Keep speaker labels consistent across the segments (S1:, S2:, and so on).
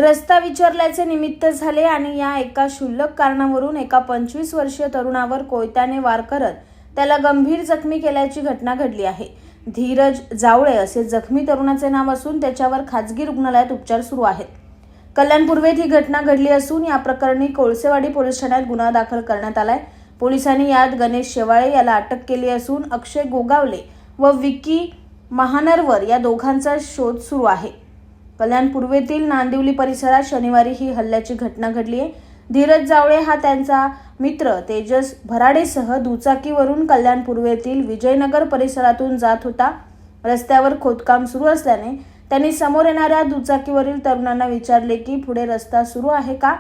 S1: रस्ता विचारल्याचे निमित्त झाले आणि या एका क्षुल्लक कारणावरून एका 25 वर्षीय तरुणावर कोयत्याने वार करत त्याला गंभीर जखमी केल्याची घटना घडली आहे। धीरज जावळे असे जखमी तरुणाचे नाव असून त्याच्यावर खाजगी रुग्णालयात उपचार सुरू आहेत। कल्याण पूर्वेत ही घटना घडली असून या प्रकरणी कोळसेवाडी पोलीस ठाण्यात गुन्हा दाखल करण्यात आलाय। पोलिसांनी यात गणेश शेवाळे याला अटक केली असून अक्षय गोगावले व विकी महानरवर या दोघांचा शोध सुरू आहे। कल्याण पूर्वेतील नांदिवली परिसरात शनिवारी ही हल्ल्याची घटना घडली आहे। धीरज जावळे हा त्यांचा मित्र तेजस भराडेसह दुचाकीवरून कल्याण पूर्वेतील विजयनगर परिसरातून जात होता। रस्त्यावर खोदकाम सुरू असल्याने त्यांनी समोर येणाऱ्या दुचाकीवरील तरुणांना विचारले की पुढे रस्ता सुरू आहे का।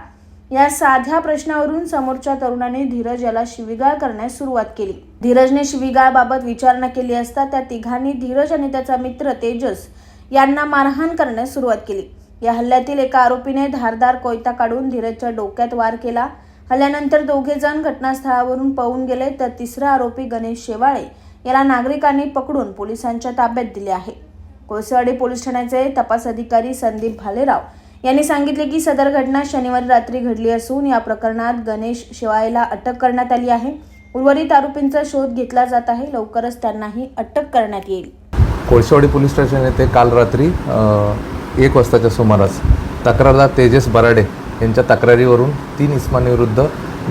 S1: या साध्या प्रश्नावरून समोरच्या तरुणाने धीरज याला शिवीगाळ करण्यास सुरुवात केली। धीरजने शिवीगाळबाबत विचारणा केली असता त्या तिघांनी धीरज आणि त्याचा मित्र तेजस यांना मारहाण करण्यास सुरुवात केली। या हल्ल्यातील एका आरोपीने धारदार कोयता काढून धीरजच्या डोक्यात वार केला। हल्ल्यानंतर दोघे जण घटनास्थळावरून पळून गेले तर तिसरा आरोपी गणेश शेवाळे याला नागरिकांनी पकडून पोलिसांच्या ताब्यात दिले आहे। कोळसेवाडी पोलीस ठाण्याचे तपास अधिकारी संदीप भालेराव यांनी सांगितले की सदर घटना शनिवारी रात्री घडली असून या प्रकरणात गणेश शेवाळेला अटक करण्यात आली आहे। उर्वरित आरोपींचा शोध घेतला जात आहे। लवकरच त्यांनाही अटक करण्यात येईल।
S2: कोळसेवाडी पोलीस स्टेशन येथे काल रात्री 1 वाजताच्या सुमारास तक्रारदार तेजस बराडे यांच्या तक्रारीवरून 3 इसमांविरुद्ध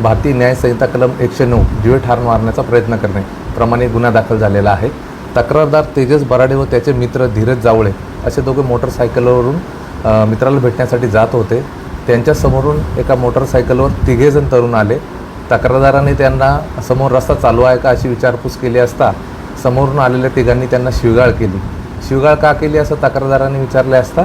S2: भारतीय न्याय संहिता कलम 109 जीवे ठार मारण्याचा प्रयत्न करणे प्रमाणे गुन्हा दाखल झालेला आहे। तक्रारदार तेजस बराडे व त्याचे मित्र धीरज जावळे असे दोघे मोटरसायकलवरून मित्राला भेटण्यासाठी जात होते। त्यांच्या समोरून एका मोटरसायकलवर 3 जण तरुण आले। तक्रारदाराने त्यांना समोर रस्ता चालू आहे का अशी विचारपूस केली असता समोरून आलेल्या तिघांनी त्यांना शिवीगाळ केली। शिवीगाळ का केली असं तक्रारदाराने विचारले असता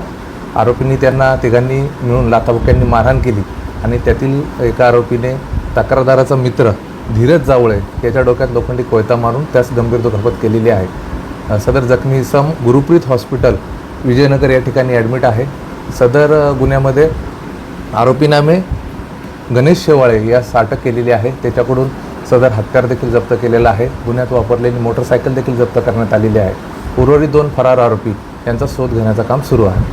S2: आरोपींनी त्यांना तिघांनी मिळून लाथाबुक्क्यांनी मारहाण केली आणि त्यातील एका आरोपीने तक्रारदाराचा मित्र धीरज जावळे याच्या डोक्यात लोखंडी कोयता मारून त्यास गंभीर दुखापत केलेली आहे। सदर जखमी इसम गुरुप्रीत हॉस्पिटल विजयनगर या ठिकाणी ॲडमिट आहे। सदर गुन्ह्यामध्ये आरोपी नामे गणेश शेवाळे यास अटक केलेली आहे। त्याच्याकडून सदर हत्यार देखील जप्त केलेला आहे। गुन्ह्यात वापरलेली मोटरसायकल देखील जप्त करण्यात आलेली आहे। उर्वरित 2 फरार आरोपी यांचा शोध घेण्याचं काम सुरू आहे।